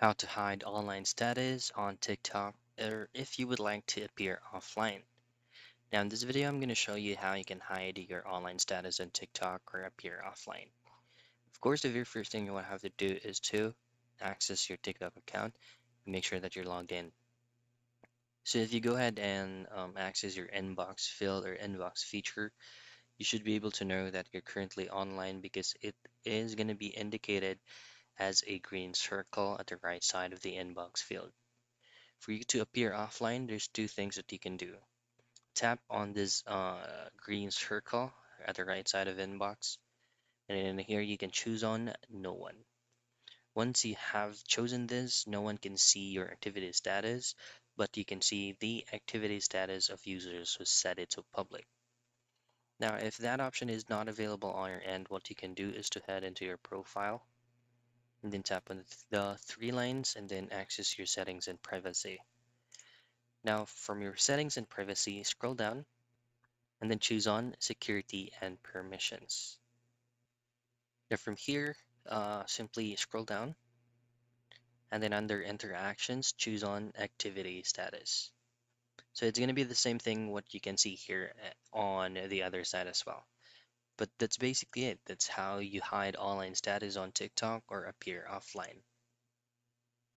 How to hide online status on TikTok, or if you would like to appear offline. Now, in this video, I'm going to show you how you can hide your online status on TikTok or appear offline. Of course, the very first thing you will have to do is to access your TikTok account and make sure that you're logged in. So if you go ahead and access your inbox field or inbox feature, you should be able to know that you're currently online because it is going to be indicated as a green circle at the right side of the inbox field. For you to appear offline, there's two things that you can do. Tap on this green circle at the right side of inbox, and in here you can choose on no one. Once you have chosen this, no one can see your activity status, but you can see the activity status of users who set it to public. Now, if that option is not available on your end, what you can do is to head into your profile and then tap on the three lines and then access your settings and privacy. Now, from your settings and privacy, scroll down and then choose on security and permissions. Now, from here, simply scroll down and then under interactions, choose on activity status. So it's going to be the same thing what you can see here on the other side as well. But that's basically it. That's how you hide online status on TikTok or appear offline.